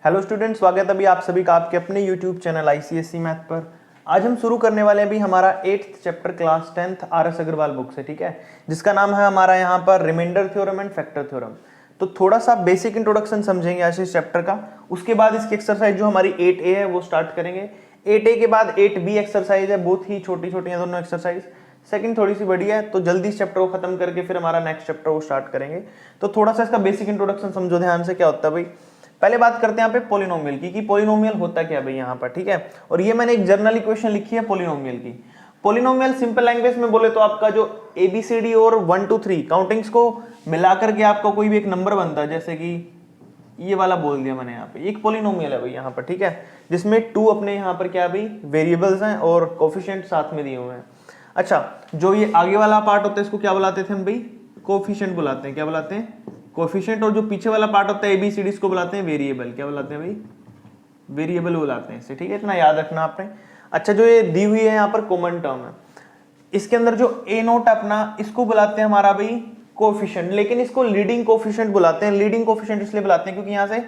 Hello student, स्वागत है अभी आप सभी का आपके अपने यूट्यूब चैनल आईसीएसई मैथ पर। आज हम शुरू करने वाले हैं अभी हमारा 8th chapter class 10th RS. Agarwal book से, ठीक है, जिसका नाम है हमारा यहाँ पर remainder theorem and factor theorem. तो थोड़ा सा बेसिक इंट्रोडक्शन समझेंगे आज इस चैप्टर का। उसके बाद इसकी एक्सरसाइज जो हमारी 8A है वो स्टार्ट करेंगे। 8A के बाद 8B एक्सरसाइज है, बहुत ही छोटी छोटी है दोनों एक्सरसाइज। सेकंड थोड़ी सी बड़ी है, तो जल्दी इस चैप्टर को खत्म करके फिर हमारा नेक्स्ट चैप्टर वो स्टार्ट करेंगे। तो थोड़ा सा इसका बेसिक इंट्रोडक्शन समझो ध्यान से, क्या होता है भाई। पहले बात करते हैं यहाँ पे पॉलिनोमियल की, कि पॉलिनोमियल होता क्या भाई यहाँ पर, ठीक है। और ये मैंने एक जर्नल इक्वेशन लिखी है पॉलिनोमियल की। पॉलिनोमियल सिंपल लैंग्वेज में बोले तो आपका जो ABCD और 1 2 3 काउंटिंग्स को मिलाकर के आपका कोई भी एक नंबर बनता है, जैसे कि ये वाला बोल दिया मैंने यहाँ पे, एक पॉलिनोमियल है भाई यहाँ पर, ठीक है, जिसमें 2 अपने यहाँ पर क्या भाई वेरिएबल्स हैं और कोफिशिएंट साथ में दिए हुए हैं। अच्छा, जो ये आगे वाला पार्ट होता है इसको क्या बुलाते थे हम भाई, कोफिशिएंट बुलाते हैं। क्या बुलाते हैं? कोफिशिएंट। और जो पीछे वाला पार्ट होता है ABCD इसको बुलाते हैं वेरिएबल। क्या बुलाते हैं भाई? वेरिएबल बुलाते हैं इसे, ठीक है, इतना याद रखना आपने। अच्छा, जो ये दी हुई है यहाँ पर कॉमन टर्म है, इसके अंदर जो A नोट अपना, इसको बुलाते हैं हमारा भाई कोफिशिएंट, लेकिन इसको लीडिंग कोफिशिएंट बुलाते हैं। लीडिंग कोफिशिएंट इसलिए बुलाते हैं क्योंकि यहाँ से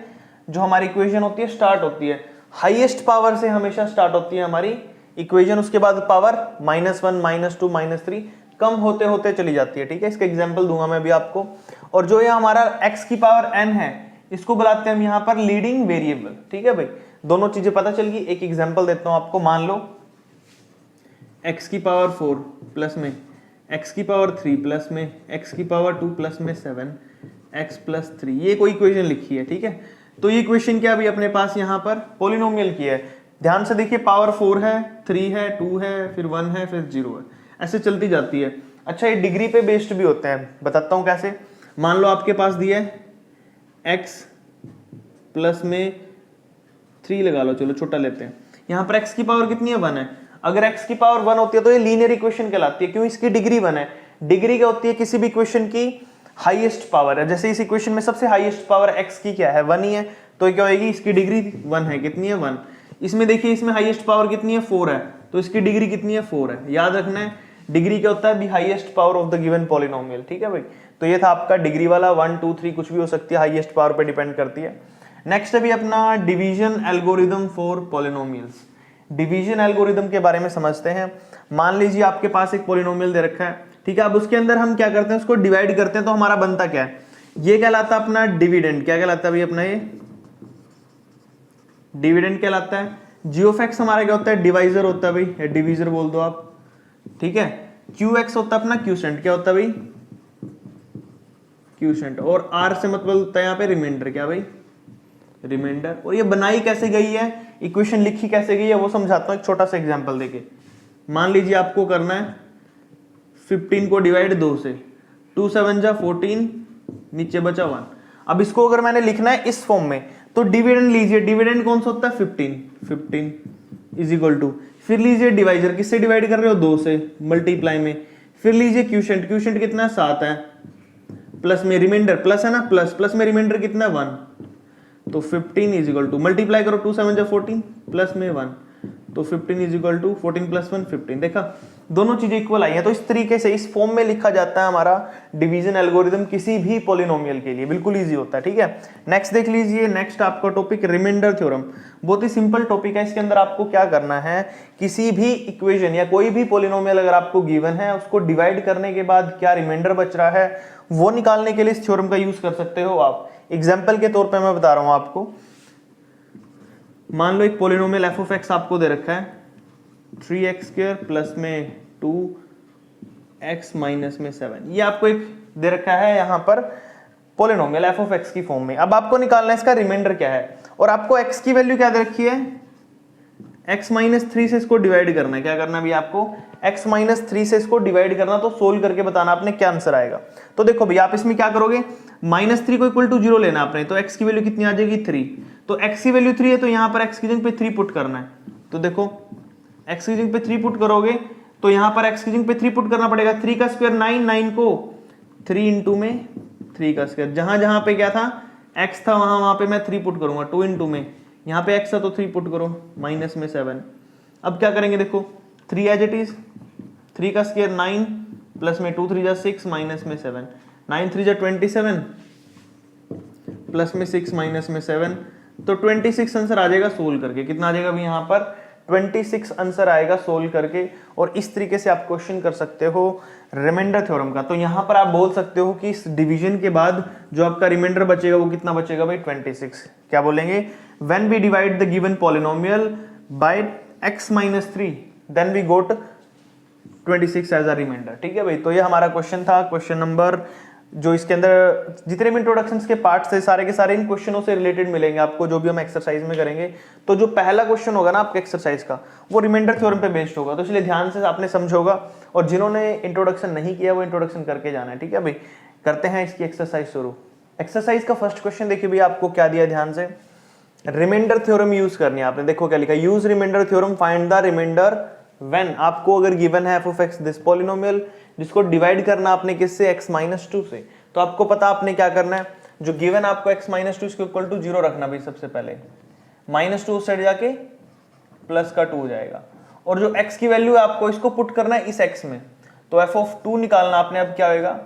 जो हमारी इक्वेशन होती है स्टार्ट होती है हाईएस्ट पावर से, हमेशा स्टार्ट होती है हमारी इक्वेशन, उसके बाद पावर -1 -2 -3 कम होते होते चली जाती है, ठीक है। इसका एग्जांपल दूंगा मैं भी आपको। और जो ये हमारा x की पावर n है, इसको बुलाते हैं हम यहाँ पर लीडिंग वेरिएबल, ठीक है भाई। दोनों चीजें पता चल गई। एक एग्जांपल देता हूं आपको। मान लो x की पावर 4 प्लस में x की पावर 3 प्लस में x की पावर 2 प्लस में 7 x प्लस 3, ये कोई इक्वेशन लिखी है, ठीक है। तो ये इक्वेशन क्या अभी अपने पास यहाँ पर पॉलिनोमियल की है। ध्यान से देखिए, पावर 4 है, 3 है, 2 है, फिर 1 है, फिर 0 है, ऐसे चलती जाती है। अच्छा, ये डिग्री पे बेस्ड भी होते हैं, बताता हूं कैसे। मान लो आपके पास दिया है x प्लस में 3 लगा लो, चलो छोटा लेते हैं। यहाँ पर x की पावर कितनी है? 1 है। अगर x की पावर 1 होती है तो ये लीनियर इक्वेशन कहलाती है। क्यों? इसकी डिग्री 1 है। डिग्री क्या होती है? किसी भी इक्वेशन की हाईएस्ट पावर है। जैसे इस इक्वेशन में सबसे हाईएस्ट पावर x की क्या है? 1 ही है, तो क्या होगी? इसकी डिग्री 1 है। कितनी है? 1। इसमें देखिए, इसमें हाईएस्ट पावर कितनी है? 4 है, तो इसकी डिग्री कितनी है? 4 है। याद रखना है, डिग्री क्या होता है? The highest power of the given polynomial, ठीक है भाई। तो ये था आपका डिग्री वाला। 1 2 3 कुछ भी हो सकती है, हाईएस्ट पावर पे डिपेंड करती है। नेक्स्ट अभी अपना division algorithm for polynomials. Division algorithm के बारे में समझते हैं। मान लीजिए आपके पास एक पॉलिनोमियल दे रखा है, ठीक है। अब उसके अंदर हम क्या करते हैं, उसको डिवाइड करते हैं, तो हमारा बनता क्या है? ये कहलाता है अपना डिविडेंड। क्या कहलाता है भाई अपना? ये डिविडेंड कहलाता है। जी ऑफ एक्स हमारा क्या होता है? डिवाइजर होता है भाई, या डिवीजर बोल दो आप, ठीक है। क्यू एक्स होता है अपना क्यूसेंट। क्या होता है भाई? क्यूसेंट। और आर से मतलब होता है यहाँ पे रिमाइंडर। क्या भाई? रिमाइंडर। और ये बनाई कैसे गई है, इक्वेशन लिखी कैसे गई है, वो समझाता हूँ एक छोटा सा एग्जांपल देके। मान लीजिए आपको करना है 15 को डिवाइड 2 से, 2 7 जा 14, नीचे बचा 1। अब इसको अगर मैंने लिखना है इस फॉर्म में, तो डिविडेंड लीजिए। डिविडेंड कौन सा होता है? 15 इज इक्वल टू, फिर लीजिए डिवाइजर, किससे डिवाइड कर रहे हो? 2 से, मल्टीप्लाई में। फिर लीजिए क्यूशेंट। क्यूशेंट कितना है? 7 है। प्लस में रिमाइंडर, प्लस है ना, प्लस में रिमाइंडर कितना है? 1। तो 15 इज इक्वल टू, मल्टीप्लाई करो, 2 7 जा 14, प्लस में 1, तो 15 इज इक्वल टू 14 प्लस 1 15। देखा, दोनों चीजें इक्वल आई हैं। तो इस तरीके से इस फॉर्म में लिखा जाता है हमारा डिवीजन एल्गोरिदम किसी भी पॉलिनोमियल के लिए। बिल्कुल इजी होता है, ठीक है। नेक्स्ट देख लीजिए, नेक्स्ट आपका टॉपिक रिमाइंडर थ्योरम। बहुत ही सिंपल टॉपिक है। इसके अंदर आपको क्या करना है, किसी भी इक्वेशन या कोई भी पॉलिनोमियल अगर आपको गिवन है, उसको डिवाइड करने के बाद क्या रिमाइंडर बच रहा है, वो निकालने के लिए इस थ्योरम का यूज कर सकते हो आप। एग्जाम्पल के तौर पर मैं बता रहा हूं आपको। मान लो एक पॉलिनोमियल एफ ऑफ एक्स आपको दे रखा है 3x² प्लस में 2x माइनस में 7। ये आपको एक दे रखा है यहाँ पर पॉलिनोमियल एफ ऑफ एक्स की फॉर्म में। अब आपको निकालना है इसका रिमाइंडर क्या है, और आपको x की वैल्यू क्या दे रखी है? x माइनस 3 से इसको डिवाइड करना है। क्या करना है भी आपको? x माइनस 3 से इसको डिवाइड करना। तो सोल्व करके बताना आपने क्या आंसर आएगा। तो देखो भाई, आप इसमें क्या करोगे, -3 को इक्वल टू 0 लेना आपने, तो x की वैल्यू कितनी आ जाएगी? 3। तो x की वैल्यू 3 है, तो यहाँ पर x की जगह पे 3 पुट करना है। तो देखो, x की जगह पे 3 पुट करोगे, तो यहाँ पर x की जगह पे 3 पुट करना पड़ेगा। 3 का स्क्वायर 9, 9 को 3 इंटू में 3 का स्क्वायर। जहां जहां पे क्या था, x था, वहां पे मैं 3 पुट करूंगा। 2 इंटू में यहाँ पे x था तो 3 पुट करो, माइनस में 7। अब क्या करेंगे, देखो 3 एज इट इज, 3 का स्क्वायर 9 प्लस में 2 3 जा 6 माइनस में 7, 9 3 जा 27 प्लस में 6 माइनस में 7, तो 26 आंसर आ जाएगा सोल्व करके। कितना आ जाएगा अभी यहाँ पर 26 आंसर आएगा सोल्व करके। और इस तरीके से आप क्वेश्चन कर सकते हो रिमाइंडर थ्योरम का। तो यहाँ पर आप बोल सकते हो कि इस डिवीजन के बाद जो आपका रिमाइंडर बचेगा वो कितना बचेगा भाई 26। क्या बोलेंगे, when we divide the given polynomial by x - 3 then we got 26 as a remainder. ठीक है भाई, तो ये हमारा क्वेश्चन था। क्वेश्चन नंबर जो इसके अंदर जितने भी इंट्रोडक्शंस के पार्ट्स थे सारे के सारे इन क्वेश्चनों से रिलेटेड मिलेंगे आपको, जो भी हम एक्सरसाइज में करेंगे। तो जो पहला क्वेश्चन होगा ना आपके एक्सरसाइज का वो रिमाइंडर थ्योरम पे बेस्ड होगा, तो इसलिए ध्यान से आपने समझोगा। और जिन्होंने इंट्रोडक्शन नहीं किया वो इंट्रोडक्शन करके जाना है। ठीक है भाई, करते हैं इसकी एक्सरसाइज शुरू। एक्सरसाइज का फर्स्ट क्वेश्चन देखिए भाई, आपको क्या दिया ध्यान से, रिमाइंडर थ्योरम यूज करनी है आपने। देखो क्या लिखा, use remainder theorem find the remainder when. आपको अगर गिवन है f(x) दिस पॉलिनोमियल, जिसको डिवाइड करना आपने किससे, x - 2 से। तो आपको पता आपने क्या करना है, जो गिवन आपको x - 2 इसके इक्वल टू 0 रखना भाई। सबसे पहले -2 साइड जाके प्लस का 2 हो जाएगा, और जो x की वैल्यू है आपको इसको पुट करना है इस x में। तो f(2) निकालना आपने। अब क्या होगा,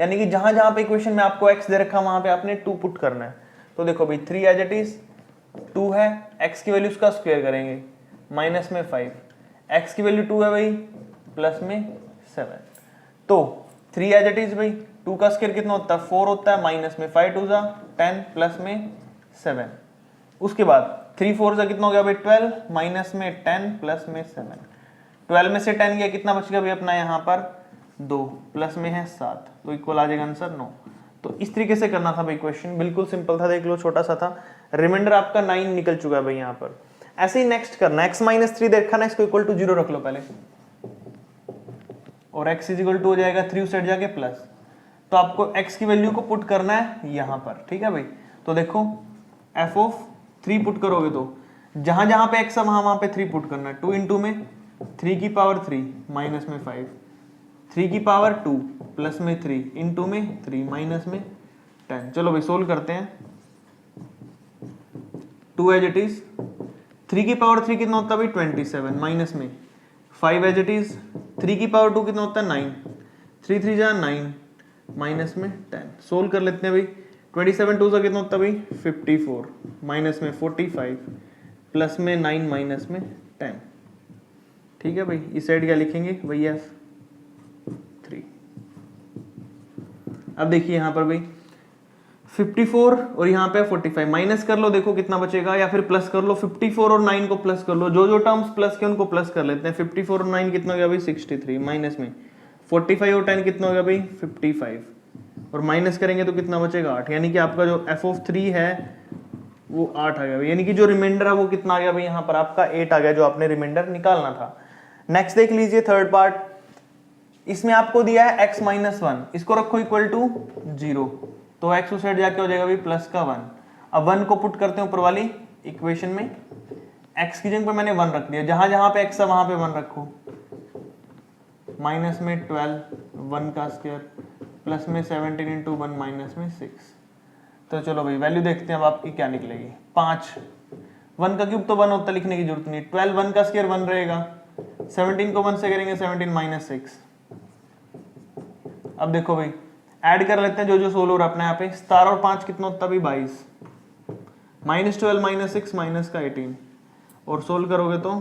यानी कि जहां जहां पे इक्वेशन में आपको x दे रखा वहां पे आपने 2 पुट करना है। तो देखो भाई 3 एज इट इज 2 है, x की वैल्यू उसका स्क्वायर करेंगे माइनस में 5, x की वैल्यू 2 है भाई प्लस में 7। तो 3 एज इट इज भाई 2 का स्क्वायर कितना होता है 4 होता है, माइनस में 5 2 जा 10 प्लस में 7। उसके बाद 3 4 जा कितना हो गया भाई 12, माइनस में 10 प्लस में 7। 12 में से 10 गया कितना बच गया भाई अपना यहाँ पर 2, प्लस में है 7, तो इक्वल आ जाएगा आंसर 9। तो इस तरीके से करना था भाई क्वेश्चन, बिल्कुल सिंपल था, देख लो छोटा सा था। रिमाइंडर आपका 9 निकल चुका है भाई यहाँ पर। ऐसे ही नेक्स्ट करना, x - 3 देखा ना, इसको इक्वल टू 0 रख लो पहले, और x इज इक्वल टू हो जाएगा 3 उस साइड जाके प्लस। तो आपको x की वैल्यू को पुट करना है यहां पर। ठीक है भाई, तो देखो f(3) पुट करोगे तो जहां जहां पे x है वहां पे 3 पुट करना है। 2 इंटू में 3 की पावर 3 माइनस में 5, 3 की पावर 2 प्लस में 3 इंटू में 3 माइनस में 10। चलो भाई सोल्व करते हैं। 2 एज इट इज 3 की पावर 3 कितना होता है भाई 27, माइनस में 5 एज इट इज 3 की पावर 2 कितना होता है 9, 3 3 जा 9 माइनस में 10। सोल्व कर लेते हैं भाई। 27 2 जा कितना होता है भाई 54, माइनस में 45 प्लस में 9 माइनस में 10। ठीक है भाई, इस साइड क्या लिखेंगे वही f(3). अब देखिए यहाँ पर भाई 54 और यहाँ पे 45, माइनस कर लो देखो कितना बचेगा, या फिर प्लस कर लो। 54 और 9 को प्लस कर लो, जो जो टर्म्स प्लस के उनको प्लस कर लेते हैं। 54 और 9 कितना हो गया भाई 63, माइनस में 45 और 10 कितना हो गया भाई 55, और माइनस करेंगे तो कितना बचेगा 8। यानी कि आपका जो f(3) है वो 8 आ गया भाई। यानी कि जो रिमाइंडर है वो कितना आ गया भाई यहाँ पर आपका 8 आ गया, जो आपने रिमाइंडर निकालना था। नेक्स्ट देख लीजिए थर्ड पार्ट, इसमें आपको दिया है x - 1, इसको रखो इक्वल टू 0, तो x उस साइड जाके हो जाएगा भाई प्लस का 1। अब 1 को पुट करते हैं ऊपर वाली इक्वेशन में, x की जगह पे मैंने 1 रख दिया, जहां जहां पे x है वहां पे 1 रखो। माइनस में 12 1 का स्क्वायर प्लस में 17 इंटू 1 माइनस में 6। तो चलो भाई वैल्यू देखते हैं अब आपकी क्या निकलेगी। 5, 1 का क्यूब तो 1 होता है, लिखने की जरूरत नहीं। 12 1 का स्क्वायर 1 रहेगा, 17 को 1 से करेंगे 17 माइनस 6। अब देखो भाई ऐड कर लेते हैं जो जो सोल्व हो रहा है अपने यहाँ पे। 17 और 5 कितना होता है भाई 22, माइनस 12 माइनस 6 माइनस का 18, और सोल्व करोगे तो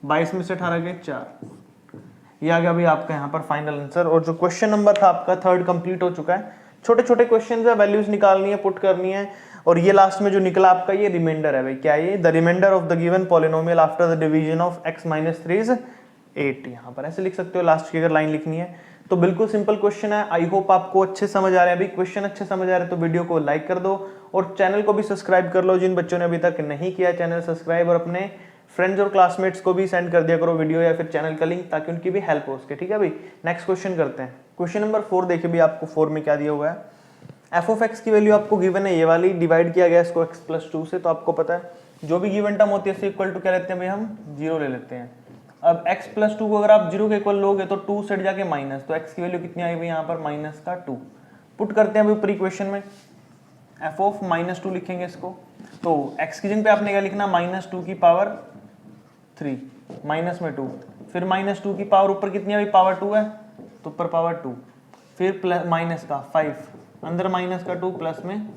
22 में से 18 के 4, ये आ गया भाई आपका यहाँ पर फाइनल आंसर। और जो क्वेश्चन नंबर था आपका थर्ड कंप्लीट हो चुका है। छोटे छोटे क्वेश्चन है, वैल्यूज निकालनी है, पुट करनी है, और ये लास्ट में जो निकला आपका ये रिमाइंडर है भाई। क्या ये, the remainder of the given polynomial after the division of x - 3 is 8। यहाँ पर ऐसे लिख सकते हो लास्ट की अगर लाइन लिखनी है तो। बिल्कुल सिंपल क्वेश्चन है। आई होप आपको अच्छे समझ आ रहे हैं। अभी क्वेश्चन अच्छे समझ आ रहे हैं तो वीडियो को लाइक कर दो और चैनल को भी सब्सक्राइब कर लो, जिन बच्चों ने अभी तक नहीं किया चैनल सब्सक्राइब, और अपने फ्रेंड्स और क्लासमेट्स को भी सेंड कर दिया करो वीडियो या फिर चैनल का लिंक, ताकि उनकी भी हेल्प हो सके। ठीक है भाई, नेक्स्ट क्वेश्चन करते हैं। क्वेश्चन नंबर 4 देखिए भी, आपको 4 में क्या दिया हुआ है, f(x) की वैल्यू आपको गिवन है ये वाली, डिवाइड किया गया इसको x + 2 से। तो आपको पता है जो भी गिवन टर्म होती है इससे इक्वल टू क्या लेते हैं भाई हम 0 ले लेते हैं। अब x + 2 को अगर आप 0 के इक्वल लोगे तो 2 सेट जाके माइनस, तो x की वैल्यू कितनी आई भाई यहाँ पर माइनस का 2। पुट करते हैं अभी ऊपर इक्वेशन में, f(-2) लिखेंगे इसको। तो x की जगह पे आपने क्या लिखना, -2 की पावर 3 माइनस में 2, फिर -2 की पावर ऊपर कितनी है भाई पावर 2 है तो ऊपर पावर 2, फिर प्लस माइनस का 5, अंदर माइनस का 2 प्लस में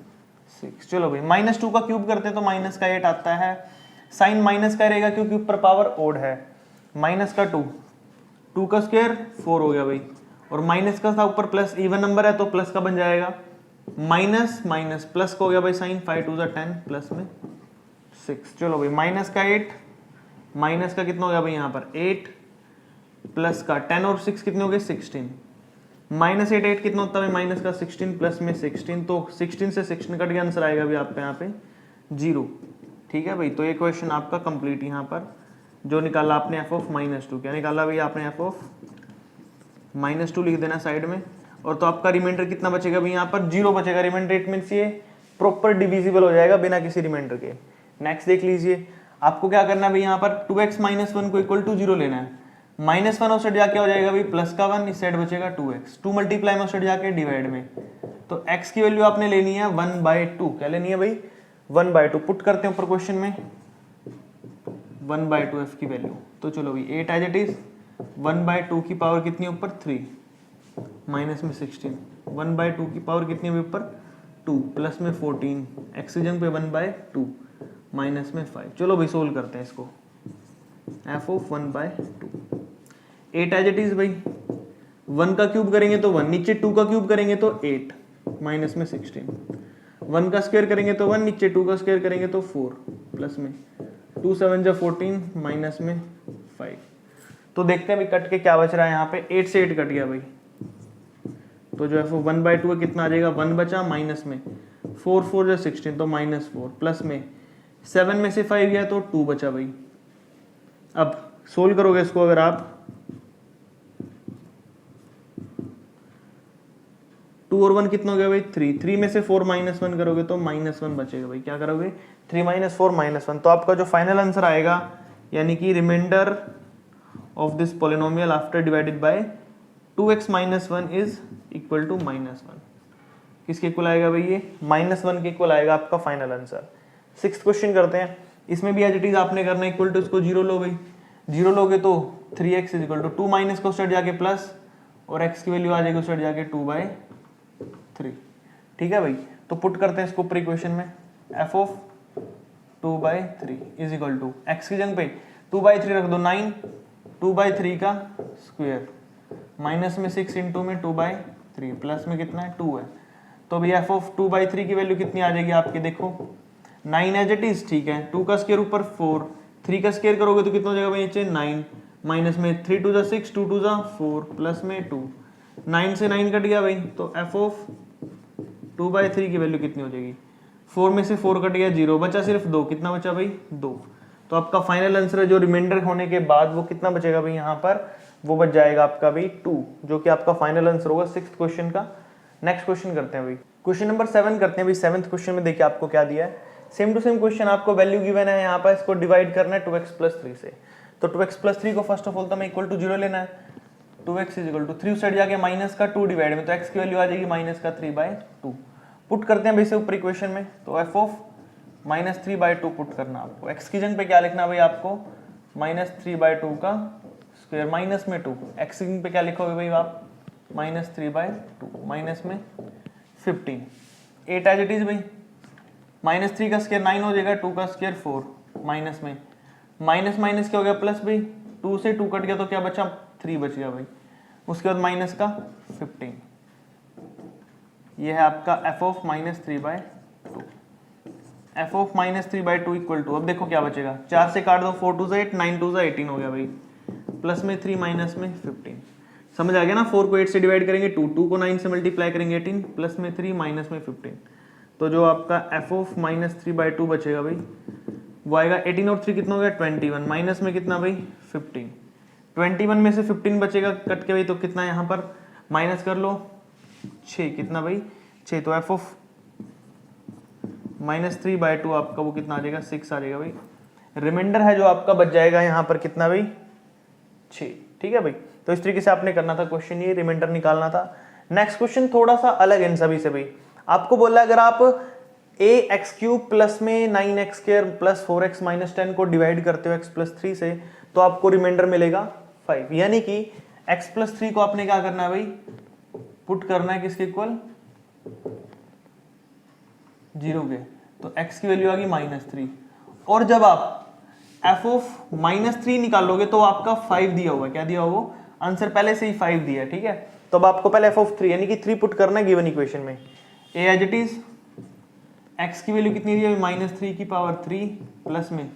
6। चलो भाई -2 का क्यूब करते हैं तो माइनस का 8 आता है, साइन माइनस का रहेगा क्योंकि ऊपर पावर ओड है, माइनस का 2, 2 का स्क्वायर 4 हो गया भाई, और माइनस का था ऊपर प्लस, इवन नंबर है तो प्लस का बन जाएगा, माइनस माइनस प्लस का हो गया भाई साइन, 5 2 10 प्लस में 6। चलो भाई माइनस का 8, माइनस का कितना हो गया भाई यहाँ पर 8, प्लस का 10 और 6 कितने हो गए 16, माइनस 8 8 कितना होता है माइनस का 16 प्लस में 16, तो 16 से 16 कट गया, आंसर आएगा भी आपका यहाँ पे 0। ठीक है भाई, तो ये क्वेश्चन आपका कंप्लीट यहाँ पर जो निकाला आपने एफ ऑफ -2, क्या निकाला भाई आपने एफ ऑफ -2 लिख देना साइड में, और तो आपका रिमाइंडर कितना बचेगा भाई यहाँ पर 0 बचेगा, रिमाइंडर इट मींस ये प्रॉपर डिविजिबल हो जाएगा बिना किसी रिमाइंडर के। नेक्स्ट देख लीजिए, आपको क्या करना है भाई यहाँ पर 2x - 1 को इक्वल टू 0 लेना है, -1 उस साइड जाके हो जाएगा भाई प्लस का 1, इस साइड बचेगा 2x, 2 मल्टीप्लाई में उस साइड जाके डिवाइड में, तो x की वैल्यू आपने लेनी है 1/2, क्या लेनी है भाई 1/2, पुट करते हैं ऊपर क्वेश्चन में 1/2 f की वैल्यू, तो चलो भाई 8 एज इट इज, 1/2 की पावर कितनी ऊपर 3, माइनस में 16, 1/2 की पावर कितनी है ऊपर 2, प्लस में 14, एक्सीजन पे 1/2 माइनस में 5। चलो भाई सोल्व करते हैं इसको, f of 1/2, 8 as it is भाई, 1 का क्यूब करेंगे तो 1, नीचे 2 का क्यूब करेंगे तो 8 माइनस में 16, 1 का स्क्वायर करेंगे तो 1, नीचे 2 का स्क्वायर करेंगे तो 4, प्लस में 2 7 जा 14 माइनस में 5। तो देखते हैं भाई कट के क्या बच रहा है यहाँ पे, 8 से 8 कट गया भाई, तो जो है 1/2 है कितना आ जाएगा 1 बचा, माइनस में 4 4 जा 16 तो -4, प्लस में 7 में से 5 गया तो 2 बचा भाई। अब सोल्व करोगे इसको अगर आप 2 और 1 कितना हो गया भाई 3, 3 में से 4 -1 करोगे तो -1 बचेगा भाई, क्या करोगे 3 - 4 -1, तो आपका जो फाइनल आंसर आएगा यानी कि remainder of this polynomial after divided by 2x - 1 is equal to -1, किसके इक्वल आएगा भाई ये -1 के इक्वल आएगा आपका फाइनल आंसर। 6th क्वेश्चन करते हैं, इसमें भी एज इट इज आपने करना इक्वल टू इसको 0 लो भाई, 0 लोगे तो 3x is equal to 2 minus को स्टार्ट जाके प्लस, और x की वैल्यू आ जाएगी उस साइड जाके 2/3। ठीक है भाई, तो पुट करते हैं इसको ऊपर इक्वेशन में, f of 2/3 is equal to x की जगह पे 2/3 रख दो 9, 2/3 का स्क्वायर माइनस में 6 इंटू में 2/3 प्लस में कितना है 2 है, तो भाई f ऑफ 2/3 की वैल्यू कितनी आ जाएगी आपकी, देखो 9 एज इट इज, ठीक है 2 का स्क्वायर ऊपर 4, 3 का स्क्वायर करोगे तो कितना हो जाएगा भाई नीचे 9, माइनस में 3 2 6, 2 2 4 प्लस में 2, 9 से 9 कट गया भाई, तो f ऑफ 2/3 की वैल्यू कितनी हो जाएगी, 4 में से 4 कट गया 0, बचा सिर्फ 2, कितना बचा भाई 2, तो आपका फाइनल आंसर है जो रिमाइंडर होने के बाद वो कितना बचेगा भाई यहाँ पर, वो बच जाएगा आपका भाई 2, जो कि आपका फाइनल आंसर होगा 6th क्वेश्चन का। नेक्स्ट क्वेश्चन करते हैं भाई, क्वेश्चन नंबर 7 करते हैं भाई। 7th क्वेश्चन में देखिए आपको क्या दिया है, सेम टू सेम क्वेश्चन, आपको वैल्यू गिवन है यहाँ पर, इसको डिवाइड करना है 2x + 3 से, तो 2x + 3 को फर्स्ट ऑफ ऑल तो हमें इक्वल टू 0 लेना है, 2x = 3 साइड जाके माइनस का 2 डिवाइड में, तो x की वैल्यू आ जाएगी -3/2, पुट करते हैं भाई से ऊपर इक्वेशन में, तो f ऑफ -3/2 पुट करना आपको, x की जगह पे क्या लिखना भाई आपको -3/2 का स्क्वायर माइनस में 2, x की जगह पे क्या लिखोगे भाई आप -3/2 माइनस में 15, 8 एज इट इज भाई, -3 का स्क्वायर 9 हो जाएगा, 2 का स्क्वायर 4, माइनस में माइनस माइनस क्या हो गया प्लस भाई, 2 से 2 कट गया तो क्या बचा 3 बच गया भाई, उसके बाद माइनस का 15, ये है आपका f of -3/2, f of -3/2 equal to, अब देखो क्या बचेगा, 4 से काट दो, 4 2 8, 9 2 18 हो गया भाई, प्लस में 3 माइनस में 15, समझ आ गया ना, 4 को 8 से डिवाइड करेंगे 2, 2 को 9 से मल्टीप्लाई करेंगे 18, प्लस में 3 माइनस में 15, तो जो आपका f ऑफ -3/2 बचेगा भाई वो आएगा 18 और 3 कितना हो गया 21, माइनस में कितना भाई 15, 21 में से 15 बचेगा कट के भाई, तो कितना यहाँ पर माइनस कर लो 6, कितना भाई 6, तो f ऑफ -3/2 आपका वो कितना आ जाएगा 6 आ जाएगा भाई, रिमाइंडर है जो आपका बच जाएगा यहाँ पर कितना भाई 6। ठीक है भाई, तो इस तरीके से आपने करना था क्वेश्चन, ये रिमाइंडर निकालना था। नेक्स्ट क्वेश्चन थोड़ा सा अलग है इन सभी से भाई, आपको बोला अगर आप ax³ प्लस में 9x² प्लस 4x - 10 को डिवाइड करते हो x + 3 से, तो आपको रिमाइंडर मिलेगा 5, यानी कि x + 3 को आपने क्या करना है भाई पुट करना है किसके इक्वल, 0 के, तो x की वैल्यू आ गई -3। और जब आप f ऑफ -3 निकालोगे तो आपका 5 दिया हुआ है, क्या दिया हुआ वो आंसर पहले से ही 5 दिया है, ठीक है। तो अब आपको पहले f ऑफ 3 यानी कि 3 पुट करना है गिवन इक्वेशन में। ए एज इट इज x की वैल्यू कितनी दी है, -3 की पावर 3 प्लस में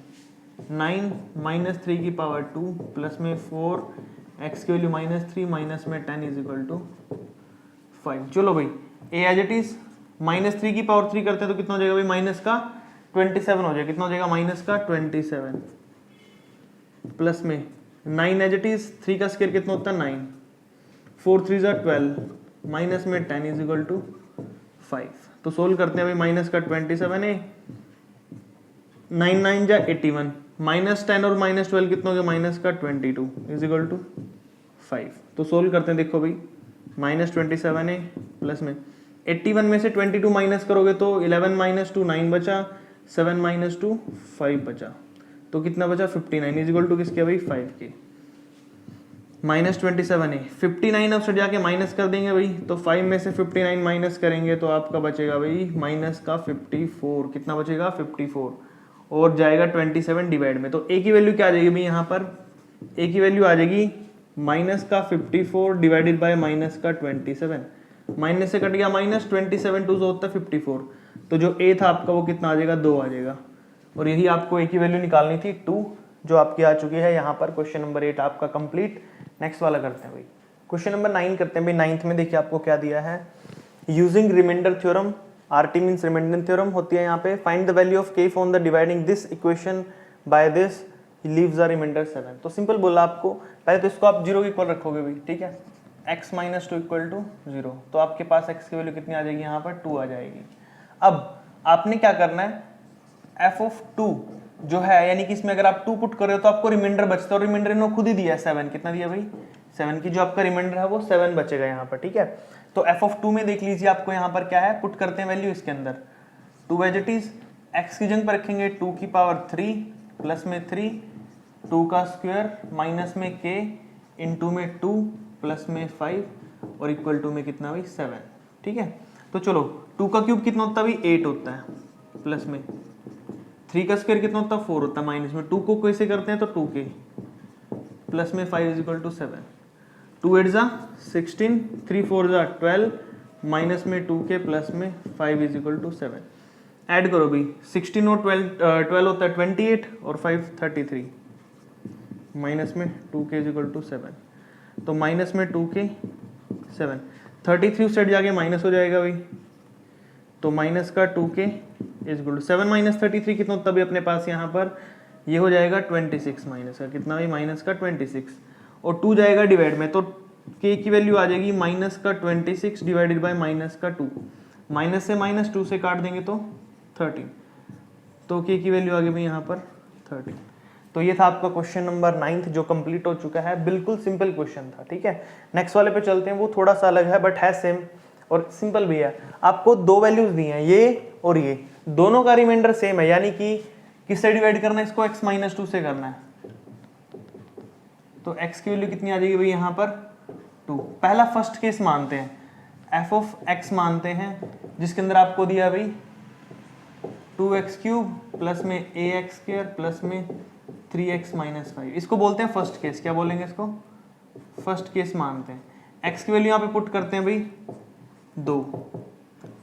9 -3 की पावर 2 प्लस में 4, x की वैल्यू -3 माइनस में 10 इज इक्वल टू 5। चलो भाई ए एज इट इज -3 की पावर 3 करते हैं तो कितना हो जाएगा भाई, माइनस का 27 हो जाएगा। कितना हो जाएगा, माइनस का 27 प्लस में 9 एज इट इज 3 का स्क्वायर कितना होता है 9, 4 3 ज़ा 12 माइनस में 10 इज इक्वल टू 5। तो सोल्व करते हैं भाई, माइनस का 27 है, 9 9 जा 81 -10 और -12 कितना हो गया, माइनस का 22 इज इक्वल टू 5। तो सोल्व करते हैं, देखो भाई -27 है प्लस में 81 में से 22 माइनस करोगे तो 11 - 2 9 बचा, 7 - 2 5 बचा, तो कितना बचा 59 इज इक्वल टू किसके भाई 5 के। -27 है, 59 अब सट जाके माइनस कर देंगे भाई, तो 5 में से 59 माइनस करेंगे तो आपका बचेगा भाई माइनस का 54। कितना बचेगा 54, और जाएगा 27 डिवाइड में, तो ए की वैल्यू क्या आ जाएगी भाई यहाँ पर, ए की वैल्यू आ जाएगी माइनस का 54 डिवाइडेड बाय माइनस का 27। माइनस से कट गया माइनस, 27 2 होता है 54, तो जो ए था आपका वो कितना आ जाएगा 2 आ जाएगा। और यही आपको ए की वैल्यू निकालनी थी 2, जो आपकी आ चुकी है यहाँ पर। क्वेश्चन नंबर 8 आपका कंप्लीट। नेक्स्ट वाला करते हैं भाई, क्वेश्चन नंबर 9 करते हैं भाई। 9th में देखिए आपको क्या दिया है, using remainder theorem, RT means remainder theorem होती है यहाँ पे। Find the value of k on the dividing this equation by this leaves the remainder 7। तो सिंपल बोला आपको, पहले तो इसको आप 0 के इक्वल रखोगे भाई, ठीक है, x - 2 इक्वल टू 0, तो आपके पास x की वैल्यू कितनी आ जाएगी यहाँ पर 2 आ जाएगी। अब आपने क्या करना है, f ऑफ 2 जो है, यानी कि इसमें अगर आप 2 पुट कर रहे हो तो आपको रिमाइंडर बचता है, और रिमाइंडर इन्होंने खुद ही दिया है 7। कितना दिया भाई 7 की जो आपका रिमाइंडर है वो 7 बचेगा यहाँ पर, ठीक है। तो f ऑफ 2 में देख लीजिए आपको यहाँ पर क्या है, पुट करते हैं वैल्यू इसके अंदर, 2 एज इट इज x की जगह पर रखेंगे 2 की पावर 3 प्लस में 3, 2 का स्क्वायर माइनस में k इंटू में 2 प्लस में 5 और इक्वल टू में कितना भाई 7, ठीक है। तो चलो 2 का क्यूब कितना होता है भाई 8 होता है, प्लस में 3 का स्क्वायर कितना होता है 4 होता है, माइनस में 2 को कैसे करते हैं तो 2k प्लस में 5 इज इक्वल टू 7, 2 8 जा 16, 3 4 जा 12 माइनस में 2k प्लस में 5 इज इक्वल टू 7। ऐड करो भाई, 16 और 12 होता है 28 और 5 33 माइनस में 2k इज इक्वल टू 7, तो माइनस में 2k 7, 33 सेट जाके माइनस हो जाएगा भाई, तो माइनस का 2k is equal to 7 minus 33 कितना होता है अपने पास यहाँ पर, ये हो जाएगा 26 माइनस का कितना भाई माइनस का 26, और 2 जाएगा डिवाइड में, तो k की वैल्यू आ जाएगी माइनस का 26 डिवाइडेड बाय माइनस का 2, माइनस से माइनस 2 से काट देंगे तो 13, तो k की वैल्यू आ गई भाई यहाँ पर 13। तो ये था आपका क्वेश्चन नंबर 9 जो कंप्लीट हो चुका है, बिल्कुल सिंपल क्वेश्चन था, ठीक है। नेक्स्ट वाले पे चलते हैं, वो थोड़ा सा अलग है बट है सेम और सिंपल भी है। आपको 2 वैल्यूज दी हैं, ये और ये, दोनों का रिमाइंडर सेम है, यानी कि किससे डिवाइड करना है इसको, x - 2 से करना है, तो x की वैल्यू कितनी आ जाएगी भाई यहाँ पर 2। पहला फर्स्ट केस मानते हैं, f ऑफ x मानते हैं, जिसके अंदर आपको दिया भाई 2x³ प्लस में ax² प्लस में 3x - 5, इसको बोलते हैं फर्स्ट केस। क्या बोलेंगे इसको, फर्स्ट केस मानते हैं। x की वैल्यू यहाँ पे पुट करते हैं भाई 2,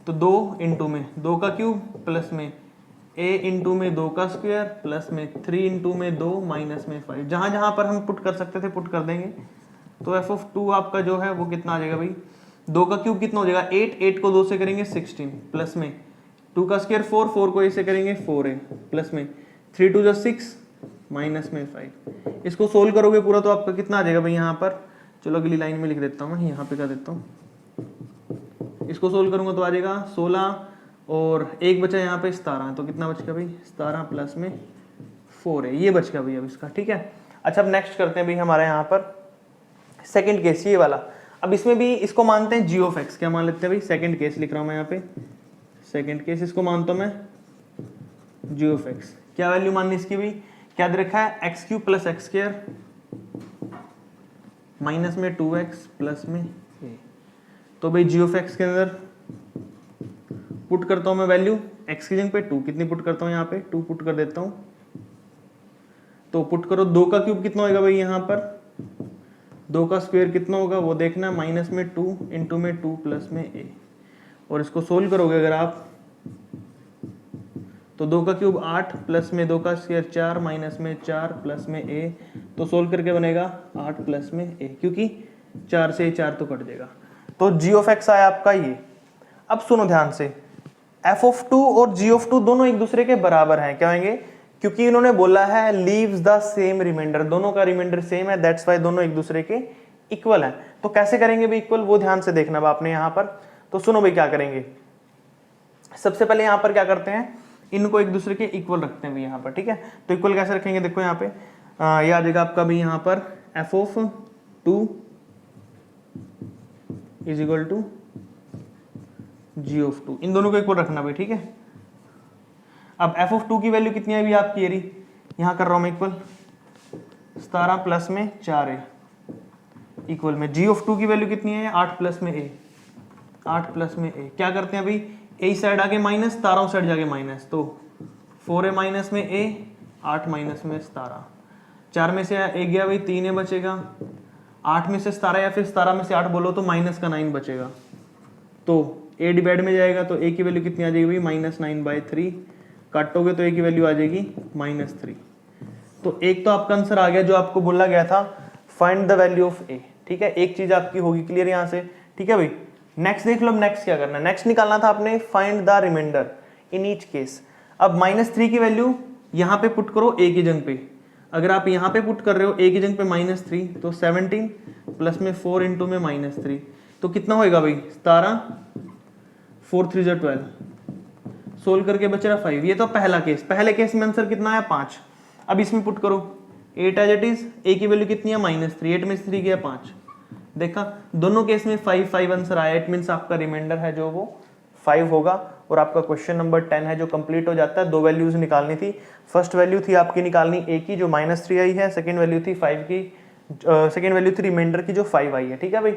तो 2 इंटू में 2 का क्यूब प्लस में a इंटू में 2 का स्क्वायर प्लस में 3 इंटू में 2 माइनस में 5, जहां जहां पर हम पुट कर सकते थे पुट कर देंगे। तो f ऑफ 2 आपका जो है वो कितना आ जाएगा भाई, 2 का क्यूब कितना हो जाएगा 8, 8 को 2 से करेंगे 16 प्लस में 2 का स्क्वायर 4, 4 को ऐसे करेंगे 4a प्लस में 3 2 6 माइनस में 5। इसको सोल्व करोगे पूरा तो आपका कितना आ जाएगा भाई यहाँ पर, चलो अगली लाइन में लिख देता हूँ, यहाँ पे कर देता हूँ, इसको सोल्व करूंगा तो आ जाएगा 16 और एक बचा यहाँ पे 17, तो कितना बचेगा भाई 17 प्लस में 4 है, ये बचेगा भाई अब इसका, ठीक है। अच्छा अब नेक्स्ट करते हैं भाई हमारे यहाँ पर सेकंड केस, ये वाला। अब इसमें भी इसको मानते हैं g ऑफ x, क्या मान लेते हैं भाई, सेकंड केस लिख रहा हूँ मैं यहाँ पे, सेकंड केस इसको मानता हूँ मैं g ऑफ x। क्या वैल्यू माननी इसकी भाई, क्या दे रखा है x³ प्लस x² माइनस में 2x प्लस में a, तो भाई g ऑफ x के अंदर पुट करता हूं मैं वैल्यू x की जगह पे 2 कितनी पुट करता हूँ यहाँ पे 2 पुट कर देता हूँ। तो पुट करो 2 का क्यूब कितना होगा भाई यहाँ पर 2 का स्क्वायर कितना होगा वो देखना, माइनस में 2 इंटू में 2 प्लस में a। और इसको सोल्व करोगे अगर आप तो 2 का क्यूब 8 प्लस में 2 का स्क्वायर 4 माइनस में 4 प्लस में a। तो सोल्व करके बनेगा 8 प्लस में a, क्योंकि 4 से 4 तो कट जाएगा। तो g ऑफ x आया आपका ये। अब सुनो ध्यान से, f ऑफ 2 और g ऑफ 2 दोनों एक दूसरे के बराबर हैं। क्या होंगे? क्योंकि इन्होंने बोला है लीव्स द सेम रिमाइंडर, दोनों का रिमाइंडर सेम है, दैट्स वाई दोनों एक दूसरे के इक्वल हैं। तो कैसे करेंगे भाई इक्वल, वो ध्यान से देखना आपने यहाँ पर। तो सुनो भाई क्या करेंगे, सबसे पहले यहाँ पर क्या करते हैं, इनको एक दूसरे के इक्वल रखते हैं भाई यहाँ पर, ठीक है। तो इक्वल कैसे रखेंगे, देखो यहाँ पे ये आ जाएगा आपका भाई यहाँ पर f of 2 is equal to g of 2, इन दोनों को इक्वल रखना भाई, ठीक है। अब f ऑफ 2 की वैल्यू कितनी है भाई आपकी, ये रही, यहाँ कर रहा हूँ मैं इक्वल 17 प्लस में 4a इक्वल में g ऑफ 2 की वैल्यू कितनी है 8 प्लस में a, 8 प्लस में a। क्या करते हैं भाई, a साइड आगे माइनस, 17 साइड जाके माइनस, तो 4a माइनस में a, 8 माइनस में 17, 4 में से a गया भाई 3a बचेगा, 8 में से 17 या फिर 17 में से 8 बोलो तो माइनस का 9 बचेगा। तो a डिवाइड में जाएगा तो a की वैल्यू कितनी आ जाएगी भाई -9/3, काटोगे तो a की वैल्यू आ जाएगी -3। तो एक तो आपका आंसर आ गया जो आपको बोला गया था, find the value of a, ठीक है। एक चीज आपकी होगी क्लियर यहाँ से, ठीक है भाई। नेक्स्ट देख लो, नेक्स्ट क्या करना है, नेक्स्ट निकालना था आपने find the remainder in each case. अब -3 की वैल्यू यहाँ पे पुट करो a की जगह पे, अगर आप यहाँ पे पुट कर रहे हो a की जगह पे -3 तो 17 प्लस में 4 इंटू में -3, तो कितना होएगा भाई 17, 4 3 = 12, सोल्व करके बच रहा 5। ये तो पहला केस, पहले केस में आंसर कितना है 5। अब इसमें पुट करो 8 एज इट इज, a की वैल्यू कितनी है -3, 8 में से 3 गया 5, देखा दोनों केस में 5 5 आंसर आया। इट मींस आपका रिमाइंडर है जो वो 5 होगा। और आपका क्वेश्चन नंबर 10 है जो कंप्लीट हो जाता है। दो वैल्यूज निकालनी थी, फर्स्ट वैल्यू थी आपकी निकालनी a की जो -3 आई है, सेकंड वैल्यू थी 5 की, सेकंड वैल्यू थी रिमाइंडर की जो 5 आई है, ठीक है भाई।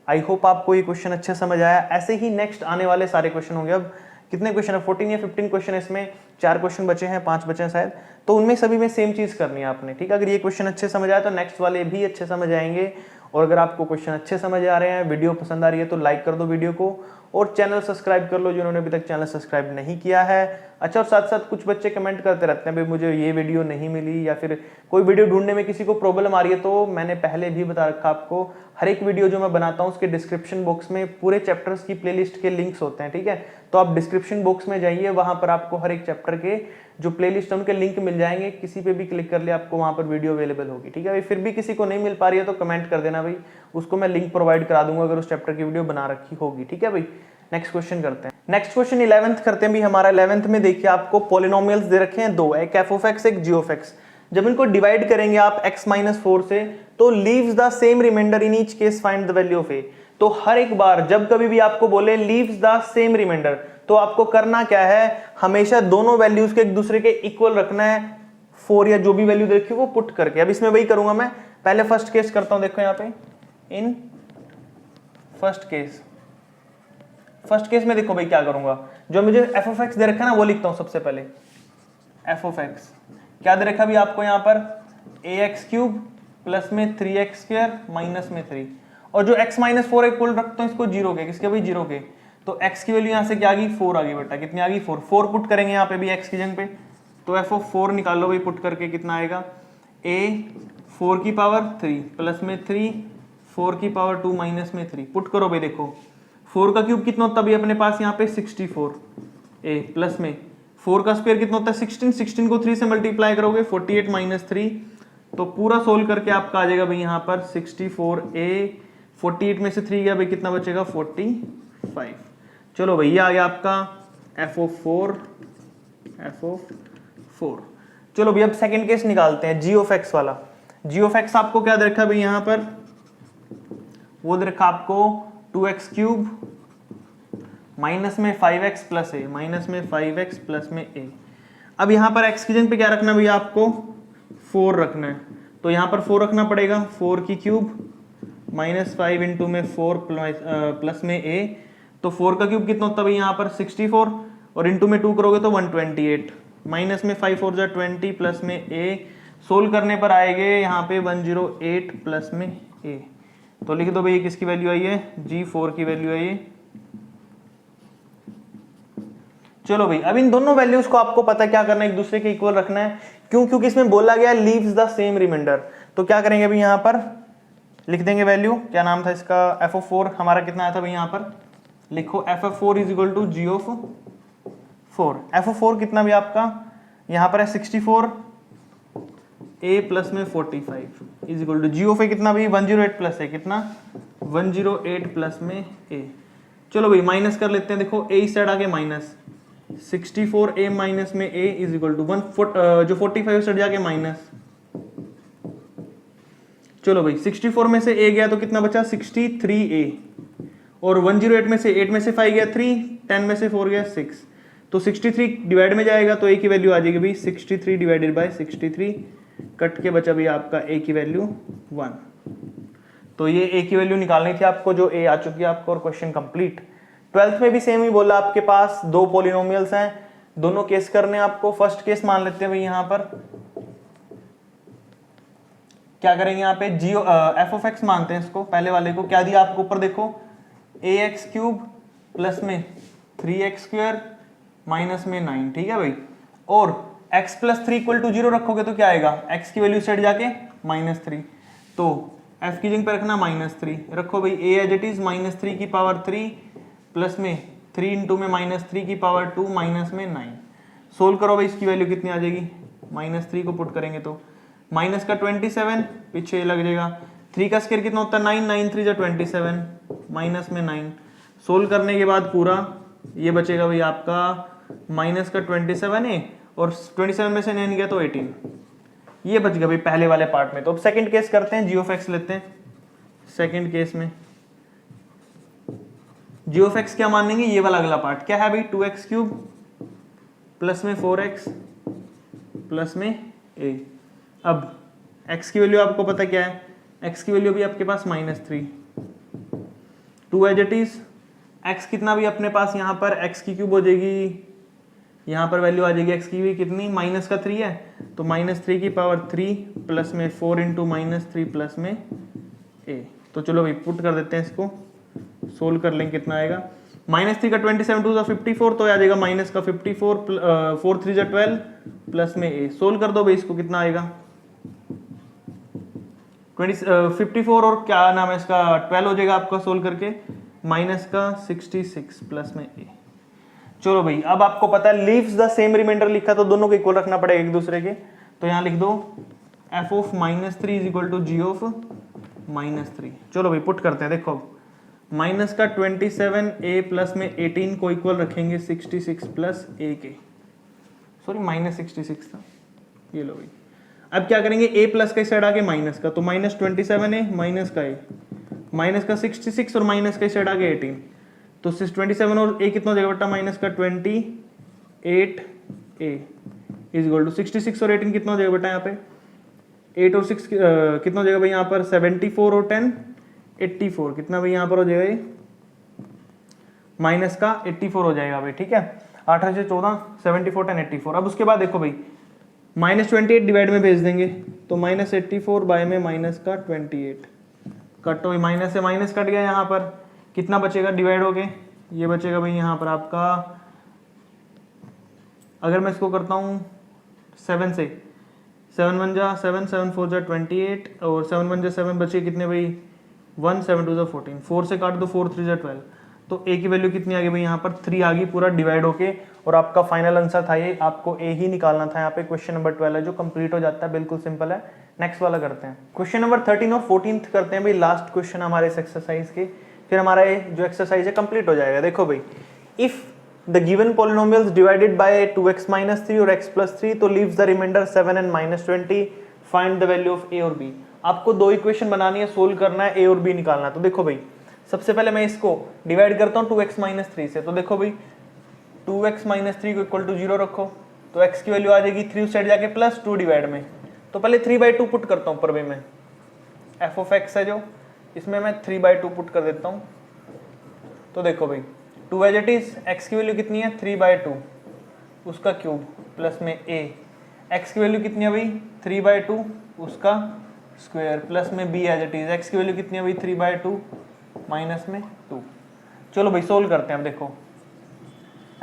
आई होप आपको ये क्वेश्चन अच्छे समझ आया। ऐसे ही नेक्स्ट आने वाले सारे क्वेश्चन होंगे। अब कितने क्वेश्चन है, 14 या 15 क्वेश्चन, इसमें 4 क्वेश्चन बचे हैं, 5 बचे हैं शायद, तो उनमें सभी में सेम चीज करनी है आपने, ठीक है। अगर ये क्वेश्चन अच्छे समझ आए तो नेक्स्ट वाले भी अच्छे समझ आएंगे। और अगर आपको क्वेश्चन अच्छे समझ आ रहे हैं, वीडियो पसंद आ रही है तो लाइक कर दो वीडियो को, और चैनल सब्सक्राइब कर लो जिन्होंने अभी तक चैनल सब्सक्राइब नहीं किया है। अच्छा, और साथ साथ कुछ बच्चे कमेंट करते रहते हैं भाई मुझे ये वीडियो नहीं मिली, या फिर कोई वीडियो ढूंढने में किसी को प्रॉब्लम आ रही है, तो मैंने पहले भी बता रखा आपको, हर एक वीडियो जो मैं बनाता हूँ उसके डिस्क्रिप्शन बॉक्स में पूरे चैप्टर्स की प्लेलिस्ट के लिंक्स होते हैं, ठीक है। तो आप डिस्क्रिप्शन बॉक्स में जाइए, वहां पर आपको हर एक चैप्टर के जो प्लेलिस्ट है उनके लिंक मिल जाएंगे, किसी पे भी क्लिक कर ले आपको वहां पर वीडियो अवेलेबल होगी, ठीक है भाई। फिर भी किसी को नहीं मिल पा रही है तो कमेंट कर देना भाई, उसको मैं लिंक प्रोवाइड करा दूंगा अगर उस चैप्टर की वीडियो बना रखी होगी, ठीक है भाई। नेक्स्ट क्वेश्चन करते हैं। नेक्स्ट क्वेश्चन 11th करते हैं भी हमारा। 11th में देखिए आपको पॉलिनोमियल्स दे रखे हैं दो, एक f ऑफ x एक g ऑफ x। जब इनको डिवाइड करेंगे आप x - 4 से तो leaves the same remainder in each case find the value of a। तो हर एक बार जब कभी भी आपको बोले लीव्स द सेम रिमाइंडर, तो आपको करना क्या है, हमेशा दोनों वैल्यूज के एक दूसरे के इक्वल रखना है, 4 या जो भी वैल्यू देखी वो पुट करके। अब इसमें वही करूंगा मैं, पहले फर्स्ट केस करता हूं, देखो यहाँ पे इन फर्स्ट केस में देखो भाई क्या करूंगा, जो मुझे f ऑफ x दे रखा है ना वो लिखता हूं सबसे पहले। f ऑफ x क्या दे रखा भी आपको यहाँ पर, ax³ प्लस में 3x² माइनस में 3, और जो x - 4 इक्वल रखता हूं इसको 0 के, किसके भाई 0 के। तो x की वैल्यू यहाँ से क्या आ गई 4 आ गई बेटा, कितनी आ गई 4 पुट करेंगे यहाँ पे भी x की जगह पे, तो f ऑफ 4 निकाल लो भाई पुट करके, कितना आएगा a 4 की पावर 3 प्लस में 3 4 की पावर 2 माइनस में 3, पुट करो भाई। देखो 4 का क्यूब कितना होता है अपने पास यहाँ पे 64, a प्लस में 4 का स्क्वायर कितना होता है 16, 16 को 3 से मल्टीप्लाई करोगे 48 माइनस 3, तो पूरा सोल्व करके आपका आ जाएगा भाई यहाँ पर 64a, 48 में से 3 गया भाई कितना बचेगा 45। चलो भाई ये आ गया आपका f ऑफ 4। चलो भाई अब सेकंड केस निकालते हैं, g ऑफ x वाला। g ऑफ x आपको क्या दे रखा है भाई यहाँ पर, वो दे रखा आपको 2x³ माइनस में 5x प्लस a, माइनस में 5x प्लस में a। अब यहाँ पर x की जगह पे क्या रखना भैया आपको 4 रखना है, तो यहाँ पर 4 रखना पड़ेगा, 4 की क्यूब माइनस 5 इंटू में 4 प्लस में a, तो 4 का क्यूब कितना होता है भाई यहाँ पर 64, और इंटू में 2 करोगे तो 128, माइनस में 5 4 जा 20 प्लस में a, सोल्व करने पर आएंगे यहाँ पे 108 प्लस में a। तो लिख दो भाई किसकी वैल्यू आई है, G4 की वैल्यू आई है। चलो भाई अब इन दोनों वैल्यूज को आपको पता क्या करना है, एक दूसरे के इक्वल रखना है। क्यों? क्योंकि इसमें बोला गया लीव्स द सेम रिमाइंडर। तो क्या करेंगे अभी यहाँ पर लिख देंगे वैल्यू, क्या नाम था इसका, f(4) हमारा कितना आया था भाई, यहाँ पर लिखो f(4) is equal to G(4). f(4) कितना भी आपका यहाँ पर है 64, a प्लस में 45 इज इक्वल टू G(a) कितना भी 108 प्लस है कितना 108 प्लस में a। चलो भाई माइनस कर लेते हैं, देखो a इस साइड आके माइनस 64a माइनस में a इज इक्वल टू जो 45 साइड जाके माइनस। चलो भाई 64 में से a गया तो कितना बचा 63a, और 108 में से 8 में से 5 गया 3, 10 में से 4 गया 6, तो 63 डिवाइड में जाएगा तो a की वैल्यू आ जाएगी भाई 63 डिवाइडेड बाय 63, कट के बचा भाई आपका a की वैल्यू 1। तो ये a की वैल्यू निकालनी थी आपको, जो a आ चुकी है आपको, और क्वेश्चन कंप्लीट। 12th में भी सेम ही बोला, आपके पास दो पॉलिनोमियल्स हैं, दोनों केस करने आपको। फर्स्ट केस मान लेते हैं भाई, यहाँ पर क्या करेंगे, यहाँ पे f(x) मानते हैं इसको, पहले वाले को। क्या दिया आपको ऊपर देखो, ax³ प्लस में 3x² माइनस में 9, ठीक है भाई। और x प्लस 3 इक्वल टू 0 रखोगे तो क्या आएगा, x की वैल्यू सेट जाके -3, तो f की जगह पे रखना -3 रखो भाई। a एज इट इज -3 की पावर 3 प्लस में 3 इंटू में -3 की पावर 2 माइनस में 9। सोल्व करो भाई, इसकी वैल्यू कितनी आ जाएगी, -3 को पुट करेंगे तो माइनस का 27 पीछे लग जाएगा, 3 का स्क्वायर कितना होता है 9, 9 3 जा 27 माइनस में 9। सोल्व करने के बाद पूरा ये बचेगा भाई आपका माइनस का 27 है, और 27 में से 9 गया तो 18, ये बच गया भाई पहले वाले पार्ट में। तो अब सेकंड केस करते हैं, g(x) लेते हैं। सेकंड केस में g(x) क्या मानेंगे, ये वाला अगला पार्ट क्या है भाई, 2x³ प्लस में 4x प्लस में a। अब x की वैल्यू आपको पता क्या है, x की वैल्यू भी आपके पास -3, 2 एज इट इज, x कितना भी अपने पास यहाँ पर x³ हो जाएगी, यहाँ पर वैल्यू आ जाएगी x की भी कितनी -3 है, तो -3 की पावर 3 प्लस में 4 इंटू -3 प्लस में a। तो चलो भाई पुट कर देते हैं इसको, सोल्व कर लेंगे कितना आएगा, -3 का 27 2 54, तो आ जाएगा माइनस का 54 4 3 12 प्लस में a। सोल्व कर दो भाई इसको, कितना आएगा 54 और क्या नाम है इसका 12 हो जाएगा आपका, सोल्व करके माइनस का 66 प्लस में a। चलो भाई अब आपको पता है लीव्स द सेम रिमाइंडर लिखा, तो दोनों को इक्वल रखना पड़ेगा एक दूसरे के। तो यहाँ लिख दो f(-3) is equal to g(-3). चलो भाई पुट करते हैं, देखो माइनस का 27a प्लस में 18 को इक्वल रखेंगे 66 प्लस a के, सॉरी -66 था, ये लो भाई। अब क्या करेंगे, a प्लस का इस साइड आके माइनस का, तो -27 है माइनस का a, माइनस का 66 और माइनस का इस साइड आके 18, तो 27 और a कितना हो जाएगा बेटा, माइनस का 28a इज इक्वल टू 66 और 18 कितना हो जाएगा बेटा, यहाँ पे 8 और 6 कितना हो जाएगा भाई यहाँ पर 74 और 10 84, कितना भाई यहाँ पर हो जाएगा ये माइनस का 84 हो जाएगा भाई, ठीक है। 8 से 14 74 10 84। अब उसके बाद देखो भाई -28 डिवाइड में भेज देंगे, तो -84 बाय में माइनस का 28 कट हो, माइनस से माइनस कट गया, यहाँ पर कितना बचेगा डिवाइड हो गए, ये बचेगा भाई यहाँ पर आपका, अगर मैं इसको करता हूँ 7 से, 7 1 जा 7 7 4 जा 28, और 7 1 जा 7 बचे कितने भाई 1 7 2 जा 14, 4 से काट दो 4 3 जा 12, तो a की वैल्यू कितनी आ गई भाई यहाँ पर 3 आ गई, पूरा डिवाइड होके। और आपका फाइनल आंसर था ये, आपको a ही निकालना था यहाँ पे। क्वेश्चन नंबर 12 है जो कंप्लीट हो जाता है, बिल्कुल सिंपल है। नेक्स्ट वाला करते हैं, क्वेश्चन नंबर 13 और 14 करते हैं भाई, लास्ट क्वेश्चन हमारे इस एक्सरसाइज के, फिर हमारा ये जो एक्सरसाइज है कंप्लीट हो जाएगा। देखो भाई, if the given polynomials divided by 2x - 3 और x + 3, तो leaves the remainder 7 and -20, find the value of a और b। आपको दो इक्वेशन बनानी है, सोल्व करना है, a और b निकालना है। तो देखो भाई सबसे पहले मैं इसको डिवाइड करता हूँ 2x - 3 से, तो देखो भाई 2x - 3 को इक्वल टू 0 रखो, तो x की वैल्यू आ जाएगी 3 उस साइड जाके +2 डिवाइड में, तो पहले 3/2 पुट करता हूँ ऊपर भाई मैं, f(x) है जो, इसमें मैं 3/2 पुट कर देता हूँ। तो देखो भाई 2 एज इट इज, एक्स की वैल्यू कितनी है 3/2 उसका क्यूब प्लस में a, एक्स की वैल्यू कितनी है भाई 3/2 उसका स्क्वायर प्लस में b as it is, x की वैल्यू कितनी है भाई 3/2 माइनस में 2। चलो भाई सोल्व करते हैं। अब देखो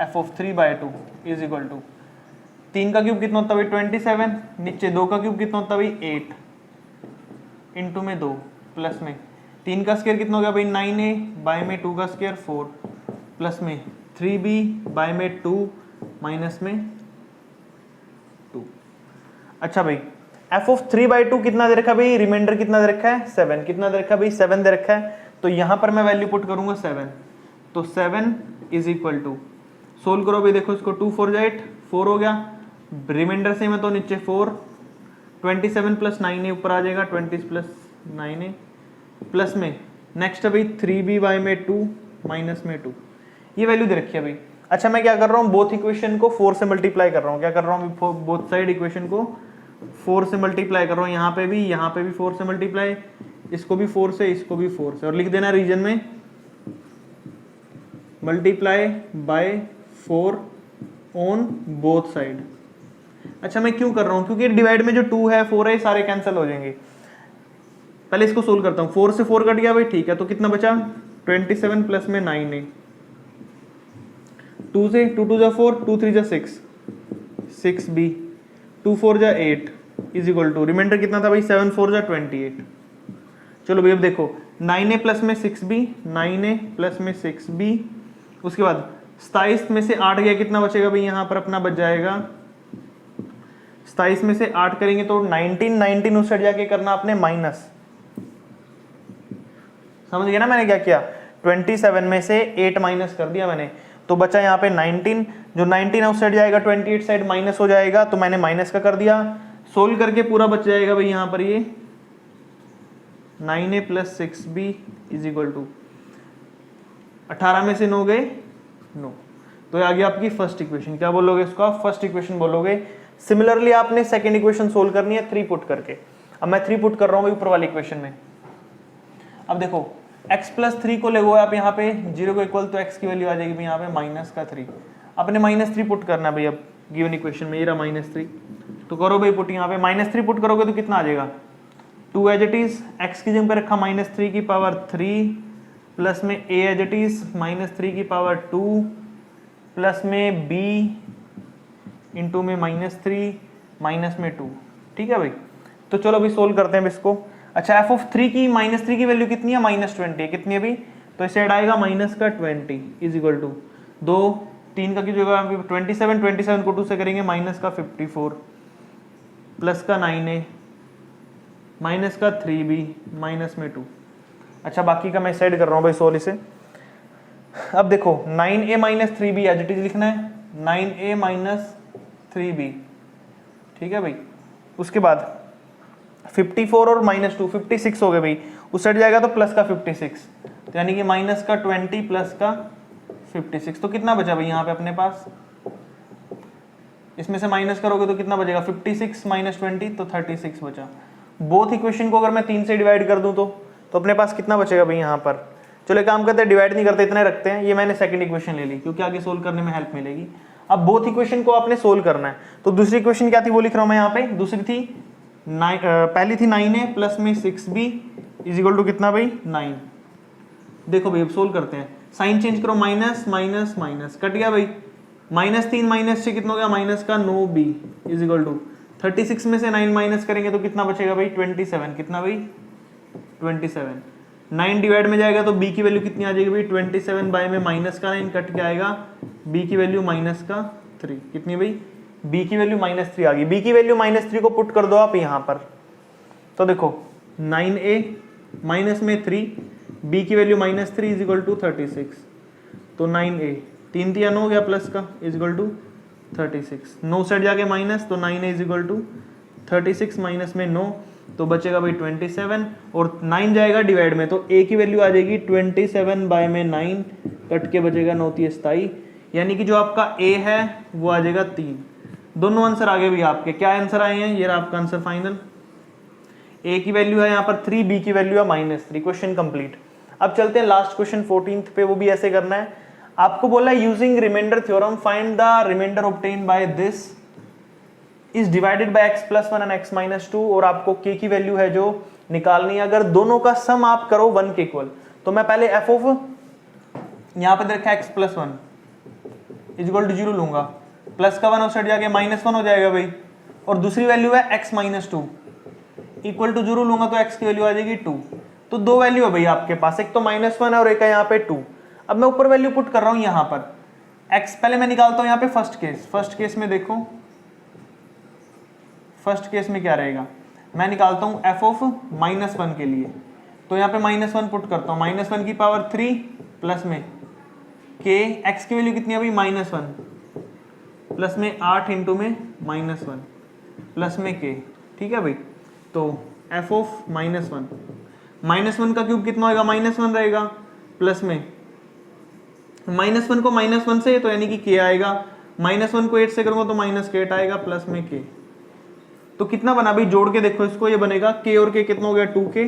f of 3/2 is equal to 3 का क्यूब कितना होता है भाई 27, नीचे 2 का क्यूब कितना होता है भाई 8 इंटू में 2 प्लस में 3 का स्क्वायर कितना हो गया भाई 9a बाय में 2 का स्क्वायर 4 प्लस में 3b बाय में 2 माइनस में 2। अच्छा भाई f ऑफ 3/2 कितना दे रखा है भाई, रिमाइंडर कितना दे रखा है 7, कितना दे रखा है भाई 7 दे रखा है, तो यहां पर मैं वैल्यू पुट करूंगा 7, तो 7 इज इक्वल टू सोल्व करो भाई, देखो इसको 2 4 8 4 हो गया, रिमाइंडर सेम है तो नीचे 4, 27 प्लस 9a ऊपर आ जाएगा 20 प्लस 9a प्लस में नेक्स्ट है भाई 3b बाय में 2 माइनस में 2, ये वैल्यू दे रखी है भाई। अच्छा मैं क्या कर रहा हूँ, बोथ इक्वेशन को 4 से मल्टीप्लाई कर रहा हूँ, क्या कर रहा हूँ बोथ साइड इक्वेशन को 4 से मल्टीप्लाई कर रहा हूँ, यहाँ पे भी 4 से मल्टीप्लाई, इसको भी 4 से, इसको भी 4 से, और लिख देना रीजन में multiply by 4 on both side. अच्छा मैं क्यों कर रहा हूँ, क्योंकि डिवाइड में जो 2 है 4 है सारे कैंसिल हो जाएंगे। पहले इसको सोल्व करता हूँ, 4 से 4 कट गया भाई, ठीक है, तो कितना बचा 27 प्लस में 9a, 2 से 2 2 जा 4, 2 3 जा 6, 6b, 2 4 जा 8 इज इक्वल टू रिमाइंडर कितना था भाई 7 4 जा 28। चलो भाई अब देखो 9a प्लस में 6b, 9a प्लस में 6b, उसके बाद 27 में से 8 गया, कितना बचेगा भाई यहाँ पर अपना बच जाएगा 27 में से 8 करेंगे तो 19 उस साइड जाके करना आपने माइनस, समझ गया ना मैंने क्या किया, 27 में से 8 माइनस कर दिया मैंने, तो बचा यहाँ पे 19, जो 19 उस साइड जाएगा 28 साइड माइनस हो जाएगा, तो मैंने माइनस का कर दिया, सोल्व करके पूरा बच जाएगा भाई यहाँ पर ये 9a plus 6b is equal to 18 में से 9 गए 9, तो ये आ गया आपकी फर्स्ट इक्वेशन। क्या बोलोगे इसको आप, फर्स्ट इक्वेशन बोलोगे। सिमिलरली आपने सेकंड इक्वेशन सोल्व करनी है 3 पुट करके। अब मैं 3 पुट कर रहा हूँ भाई ऊपर वाली इक्वेशन में। अब देखो x प्लस 3 को लगो आप यहाँ पे 0 को इक्वल, तो x की वैल्यू आ जाएगी यहाँ पे माइनस का 3, अपने -3 पुट करना है भाई। अब गिवन इक्वेशन में ये रहा -3, तो करो भाई पुट, यहाँ पे -3 पुट करोगे तो कितना आ जाएगा 2 एज इट इज, x की जगह पे रखा -3 की पावर 3 प्लस में a एज इट इज -3 की पावर 2 प्लस में b इंटू में -3 माइनस में 2, ठीक है भाई। तो चलो अभी सोल्व करते हैं इसको। अच्छा f ऑफ 3 की -3 की वैल्यू कितनी है -20 है, कितनी है भाई, तो इसे ऐड आएगा माइनस का 20 इज इक्वल टू 2 3 का की जगह 27 को 2 से करेंगे माइनस का 54 प्लस का 9a माइनस का 3b माइनस में 2। अच्छा बाकी का मैं साइड कर रहा हूँ भाई सोल्व इसे। अब देखो 9a minus 3b as it is लिखना है, 9a माइनस 3b, ठीक है भाई। उसके बाद 54 और -2 56 हो गए भाई, उस साइड जाएगा तो प्लस का 56, तो यानी कि माइनस का 20 प्लस का 56, तो कितना बचा भाई यहाँ पे अपने पास, इसमें से माइनस करोगे तो कितना बचेगा 56 माइनस 20, तो 36 बचा। बोथ इक्वेशन को अगर मैं 3 से डिवाइड कर दूं तो अपने पास कितना बचेगा भाई यहाँ पर। चलो एक काम करते हैं, डिवाइड नहीं करते, इतने रखते हैं, ये मैंने सेकंड इक्वेशन ले ली क्योंकि आगे सोल्व करने में हेल्प मिलेगी। अब बोथ इक्वेशन को आपने सोल्व करना है, तो दूसरी इक्वेशन क्या थी वो लिख रहा हूं मैं यहाँ पे। दूसरी थी पहली थी 9a प्लस में 6b इज इक्वल टू कितना भाई 9। देखो भाई अब सोल्व करते हैं, साइन चेंज करो, माइनस माइनस माइनस कट गया भाई, -3 माइनस 6 कितना हो गया माइनस का 9b इज इक्वल टू 36 में से 9 माइनस करेंगे तो कितना बचेगा भाई 27, कितना भाई 27। 9 डिवाइड में जाएगा तो b की वैल्यू कितनी आ जाएगी भाई 27 बाय में माइनस का 9 कट के आएगा b की वैल्यू -3, कितनी भाई b की वैल्यू -3 आ गई। b की वैल्यू -3 को पुट कर दो आप यहाँ पर, तो देखो 9a माइनस में 3, b की वैल्यू -3 इज इक्वल टू 36, तो 9a 3 3 9 हो गया प्लस का इज इक्वल टू 36, 9 साइड जाके माइनस, तो 9a is equal to 36 minus में 9, तो बचेगा भाई 27, और 9 जाएगा डिवाइड में तो a की वैल्यू आ जाएगी 27 बाय में 9 कट के बचेगा 9 3 27, यानी कि जो आपका a है वो आ जाएगा 3। दोनों आंसर आ गए भी आपके, क्या आंसर आए हैं, ये रहा आपका आंसर फाइनल। a की वैल्यू है यहाँ पर 3, b की वैल्यू है -3, क्वेश्चन कंप्लीट। अब चलते हैं लास्ट क्वेश्चन 14th पे, वो भी ऐसे करना है। आपको बोला using remainder theorem find the remainder obtain by this is divided by x + 1 and x - 2, और आपको k की वैल्यू है जो निकालनी है। अगर दोनों का सम आप करो 1 के इक्वल, तो मैं पहले f ऑफ यहां पर देखा x + 1 इज इक्वल टू 0 लूंगा, प्लस का 1 और साइड जाके -1 हो जाएगा भाई, और दूसरी वैल्यू है x - 2 इक्वल टू 0 लूंगा तो x की वैल्यू आ जाएगी 2। तो दो वैल्यू है भाई आपके पास, एक तो -1 है और एक है यहाँ पे 2। अब मैं ऊपर वैल्यू पुट कर रहा हूँ यहाँ पर x, पहले मैं निकालता हूँ यहाँ पे फर्स्ट केस में देखो, फर्स्ट केस में क्या रहेगा, मैं निकालता हूँ f ऑफ -1 के लिए, तो यहाँ पे -1 पुट करता हूँ, -1 की पावर 3 प्लस में k, x की वैल्यू कितनी है भाई -1 प्लस में 8 इंटू में -1 प्लस में k, ठीक है भाई। तो f ऑफ -1 का क्यूब कितना होगा, -1 रहेगा, प्लस में -1 को -1 से तो यानी कि k आएगा, -1 को 8 से करूंगा तो -8 आएगा प्लस में k। तो कितना बना भाई, जोड़ के देखो इसको, ये बनेगा k और k कितना हो गया 2k,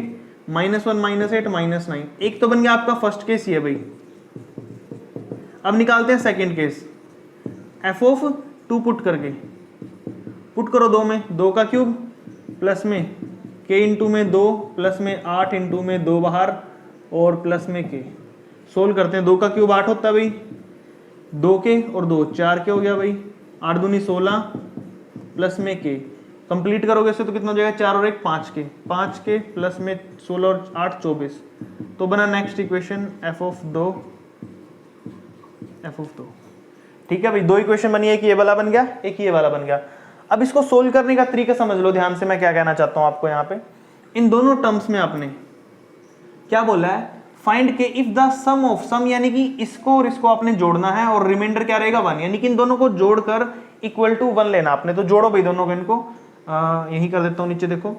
-1 -8 -9। एक तो बन गया आपका फर्स्ट केस ये भाई। अब निकालते हैं second case, f of 2 put करके, पुट करो 2 में, 2 का क्यूब प्लस में k इंटू में 2 प्लस में 8 इंटू में 2 बाहर और प्लस में k। सोल्व करते हैं, 2 का क्यूब 8 होता है भाई, 2k और 2 4k हो गया भाई, 8 दूनी 16 प्लस में k। कंप्लीट करोगे इससे तो कितना हो जाएगा, 4 और 1 5k प्लस में 16 और 8 24। तो बना नेक्स्ट इक्वेशन f ऑफ 2। ठीक है भाई, दो इक्वेशन बनी है, एक ये वाला बन गया, एक ये वाला बन गया। अब इसको सोल्व करने का तरीका समझ लो ध्यान से, मैं क्या कहना चाहता हूं आपको यहाँ पे। इन दोनों टर्म्स में आपने क्या बोला है, फाइंड के if the some of some, यानी कि इसको और इसको आपने जोड़ना है, और रिमाइंडर क्या रहेगा 1, यानी कि इन दोनों को जोड़कर इक्वल टू 1 लेना आपने। तो जोड़ो भाई दोनों को, इनको यही कर देता हूं नीचे देखो,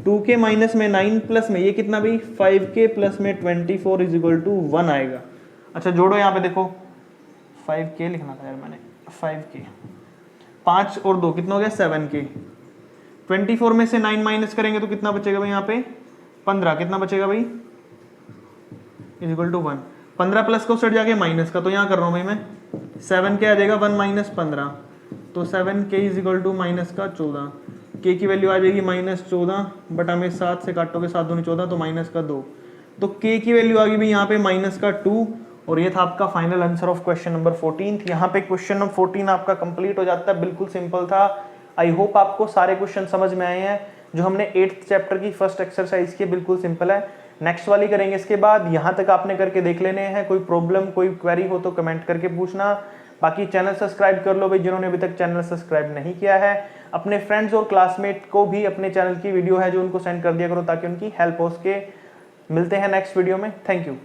2k माइनस में 9 प्लस में ये कितना भाई 5k प्लस में 24 इज इक्वल टू 1 आएगा। अच्छा जोड़ो यहाँ पे देखो, 5k लिखना था यार मैंने, 5k 5 और 2 कितना हो गया 7k, 24 में से 9 माइनस करेंगे तो कितना बचेगा भाई यहाँ पे 15, कितना बचेगा भाई इज इक्वल टू 1। 15 प्लस को सेट जाके माइनस का, तो यहाँ कर रहा हूँ भाई मैं 7k आ जाएगा 1 माइनस 15, तो 7k is equal to minus का 14, k की वैल्यू आ जाएगी -14 बटा में 7 से काटोगे 7 दूनी 14 तो माइनस का 2, तो k की वैल्यू आ गई भाई यहाँ पे माइनस का 2। और ये था आपका final answer of question number 14। यहाँ पे क्वेश्चन नंबर 14 आपका कंप्लीट हो जाता है, बिल्कुल सिंपल था। आई होप आपको सारे क्वेश्चन समझ में आए हैं। जो हमने 8th चैप्टर की फर्स्ट एक्सरसाइज की बिल्कुल सिंपल है, नेक्स्ट वाली करेंगे इसके बाद। यहाँ तक आपने करके देख लेने हैं, कोई प्रॉब्लम कोई क्वेरी हो तो कमेंट करके पूछना। बाकी चैनल सब्सक्राइब कर लो भाई जिन्होंने अभी तक चैनल सब्सक्राइब नहीं किया है। अपने फ्रेंड्स और क्लासमेट को भी अपने चैनल की वीडियो है जो उनको सेंड कर दिया करो ताकि उनकी हेल्प हो सके। मिलते हैं नेक्स्ट वीडियो में, थैंक यू।